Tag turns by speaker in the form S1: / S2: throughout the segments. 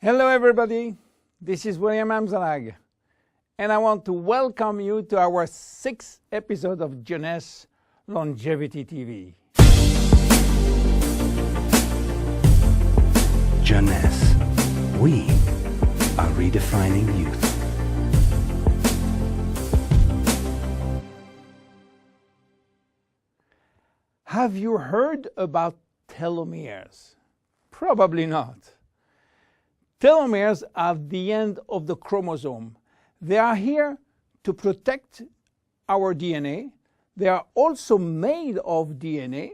S1: Hello everybody, this is William Amzalag, and I want to welcome you to our 6th episode of Jeunesse Longevity TV.
S2: Jeunesse, we are redefining youth.
S1: Have you heard about telomeres? Probably not. Telomeres are the end of the chromosome. They are here to protect our DNA. They are also made of DNA,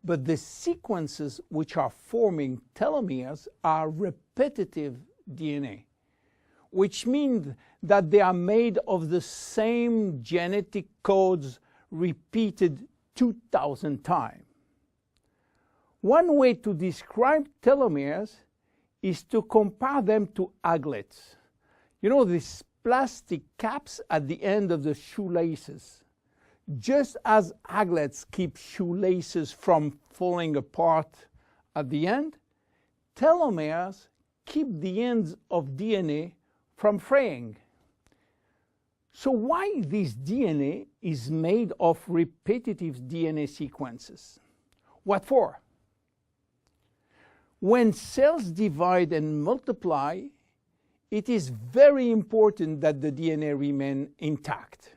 S1: but the sequences which are forming telomeres are repetitive DNA, which means that they are made of the same genetic codes repeated 2,000 times. One way to describe telomeres is to compare them to aglets. You know, these plastic caps at the end of the shoelaces. Just as aglets keep shoelaces from falling apart at the end, telomeres keep the ends of DNA from fraying. So why this DNA is made of repetitive DNA sequences? What for? When cells divide and multiply, it is very important that the DNA remain intact.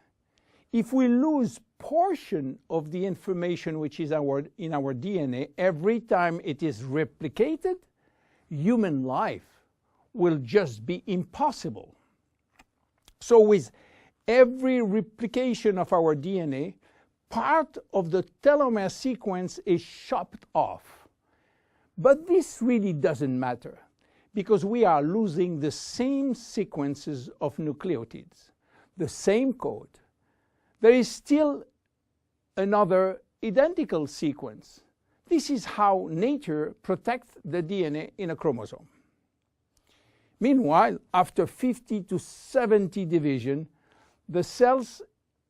S1: If we lose portion of the information which is in our DNA every time it is replicated, human life will just be impossible. So with every replication of our DNA, part of the telomere sequence is chopped off. But this really doesn't matter, because we are losing the same sequences of nucleotides, the same code. There is still another identical sequence. This is how nature protects the DNA in a chromosome. Meanwhile, after 50 to 70 division, the cells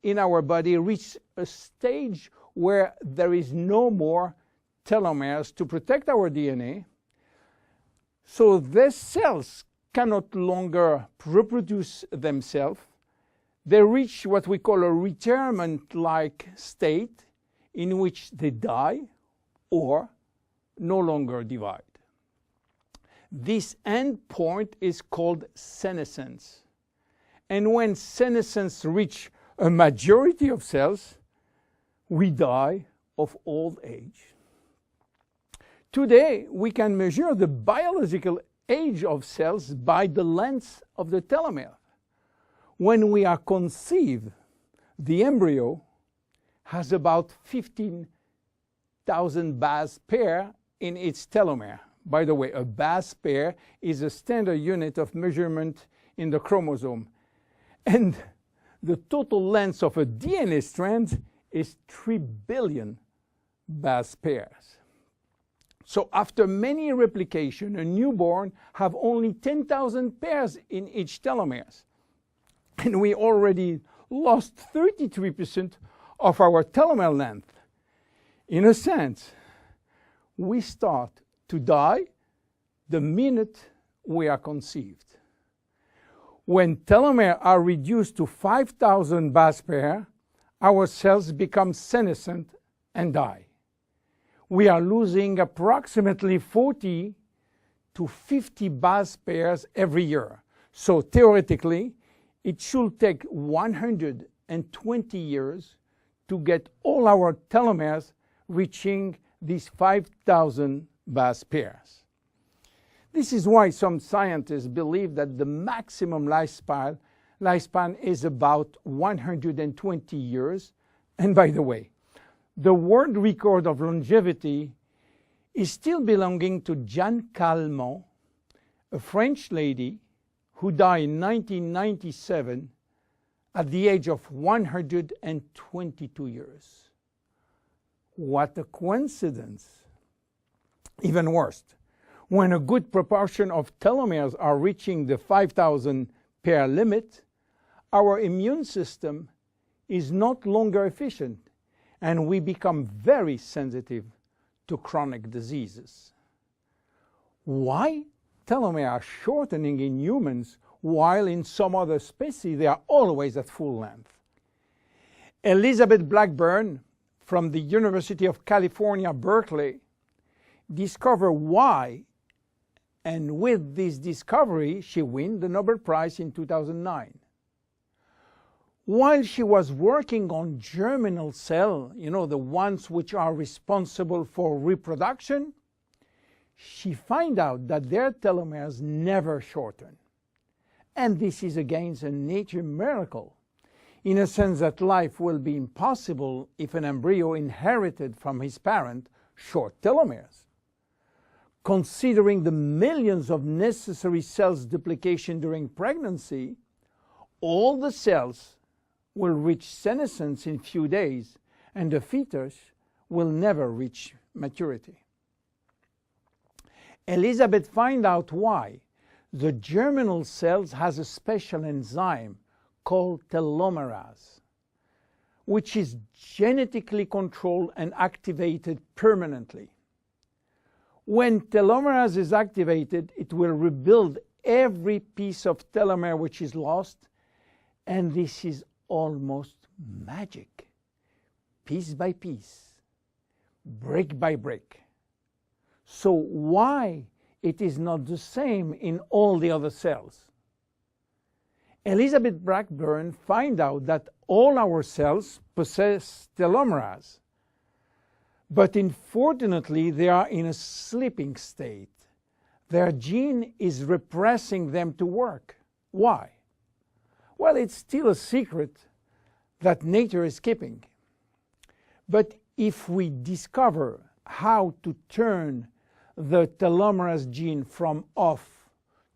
S1: in our body reach a stage where there is no more telomeres to protect our DNA. So these cells cannot longer reproduce themselves. They reach what we call a retirement-like state in which they die or no longer divide. This end point is called senescence. And when senescence reaches a majority of cells, we die of old age. Today, we can measure the biological age of cells by the length of the telomere. When we are conceived, the embryo has about 15,000 base pair in its telomere. By the way, a base pair is a standard unit of measurement in the chromosome. And the total length of a DNA strand is 3 billion base pairs. So after many replication, a newborn have only 10,000 pairs in each telomeres. And we already lost 33% of our telomere length. In a sense, we start to die the minute we are conceived. When telomeres are reduced to 5,000 base pairs, our cells become senescent and die. We are losing approximately 40 to 50 base pairs every year. So theoretically, it should take 120 years to get all our telomeres reaching these 5,000 base pairs. This is why some scientists believe that the maximum lifespan is about 120 years. And by the way, the world record of longevity is still belonging to Jeanne Calment, a French lady who died in 1997 at the age of 122 years. What a coincidence! Even worse, when a good proportion of telomeres are reaching the 5,000 pair limit, our immune system is not longer efficient, and we become very sensitive to chronic diseases. Why telomeres are shortening in humans, while in some other species they are always at full length. Elizabeth Blackburn from the University of California, Berkeley, discovered why, and with this discovery she won the Nobel Prize in 2009. While she was working on germinal cells, the ones which are responsible for reproduction, she found out that their telomeres never shorten. And this is again a nature miracle, in a sense that life will be impossible if an embryo inherited from his parent short telomeres. Considering the millions of necessary cells duplication during pregnancy, all the cells will reach senescence in few days, and the fetus will never reach maturity. Elizabeth found out why the germinal cells has a special enzyme called telomerase, which is genetically controlled and activated permanently. When telomerase is activated, it will rebuild every piece of telomere which is lost, and this is almost magic. Piece by piece, brick by brick. So why it is not the same in all the other cells? Elizabeth Blackburn found out that all our cells possess telomerase, but unfortunately they are in a sleeping state. Their gene is repressing them to work. Why? Well, it's still a secret that nature is keeping. But if we discover how to turn the telomerase gene from off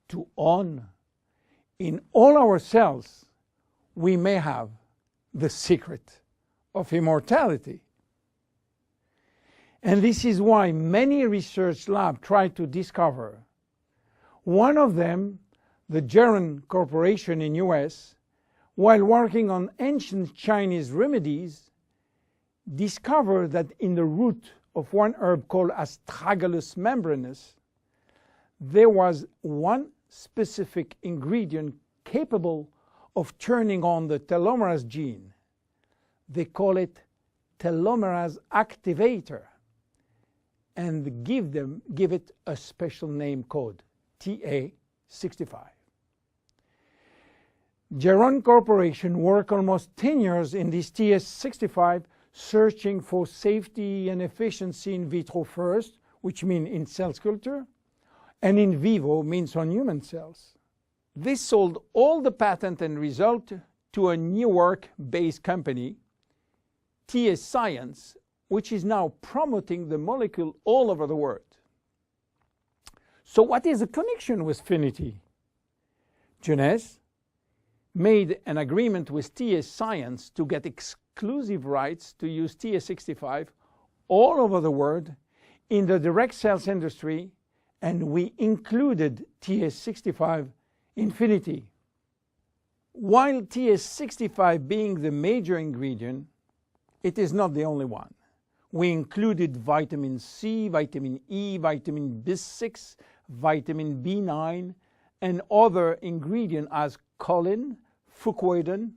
S1: to on in all our cells, we may have the secret of immortality. And this is why many research labs try to discover. One of them, the Jeunesse Corporation in US, while working on ancient Chinese remedies, discovered that in the root of one herb called Astragalus membranus, there was one specific ingredient capable of turning on the telomerase gene. They call it telomerase activator, and give it a special name code, TA65. Jeunesse Corporation worked almost 10 years in this TA65, searching for safety and efficiency in vitro first, which means in cell culture, and in vivo means on human cells. This sold all the patent and result to a New York-based company, TA Science, which is now promoting the molecule all over the world. So what is the connection with Finity? Jeunesse made an agreement with TA Science to get exclusive rights to use TA65 all over the world in the direct cells industry, and we included TA65 in Finity. While TA65 being the major ingredient, it is not the only one. We included vitamin C, vitamin E, vitamin B6, vitamin B9, and other ingredients as choline, fucoidan,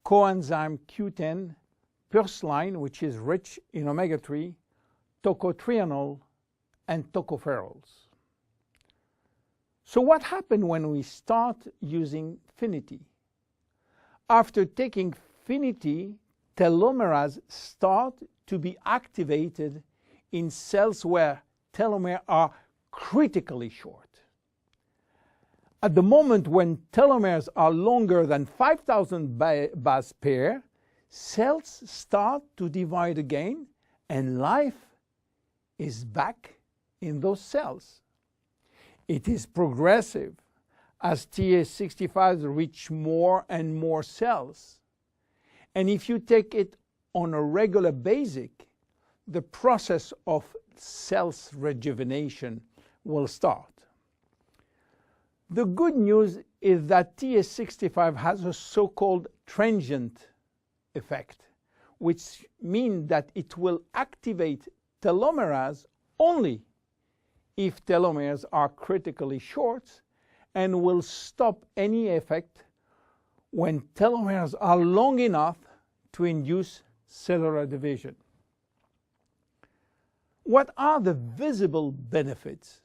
S1: coenzyme Q10, purslane, which is rich in omega-3, tocotrienol, and tocopherols. So what happened when we start using Finity? After taking Finity, telomerase start to be activated in cells where telomeres are critically short. At the moment when telomeres are longer than 5,000 base pair, cells start to divide again, and life is back in those cells. It is progressive as TA65 reach more and more cells. And if you take it on a regular basis, the process of cells rejuvenation will start. The good news is that TA65 has a so-called transient effect, which means that it will activate telomerase only if telomeres are critically short and will stop any effect when telomeres are long enough to induce cellular division. What are the visible benefits?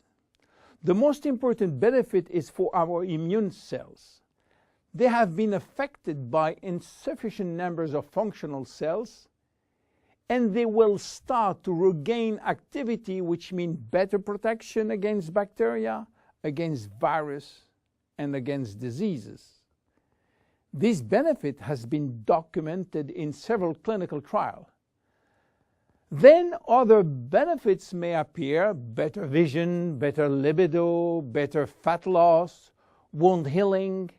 S1: The most important benefit is for our immune cells. They have been affected by insufficient numbers of functional cells, and they will start to regain activity, which means better protection against bacteria, against virus, and against diseases. This benefit has been documented in several clinical trials. Then other benefits may appear: better vision, better libido, better fat loss, wound healing,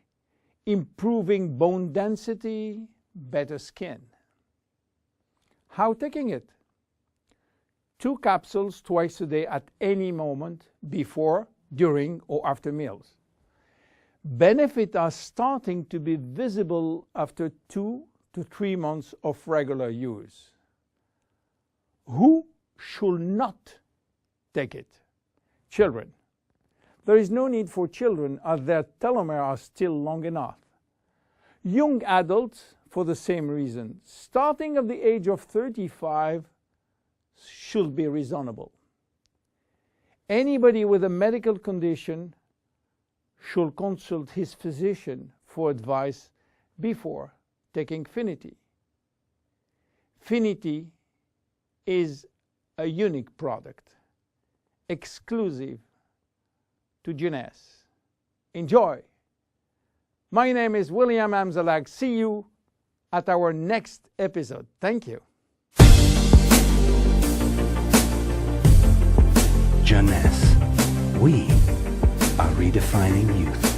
S1: improving bone density, better skin. How taking it? 2 capsules twice a day at any moment, before, during, or after meals. Benefits are starting to be visible after 2 to 3 months of regular use. Who should not take it? Children. There is no need for children, as their telomeres are still long enough. Young adults, for the same reason, starting at the age of 35, should be reasonable. Anybody with a medical condition should consult his physician for advice before taking Finity. Finity is a unique product, exclusive to Jeunesse. Enjoy! My name is William Amzalag. See you at our next episode. Thank you.
S2: Jeunesse. We are redefining youth.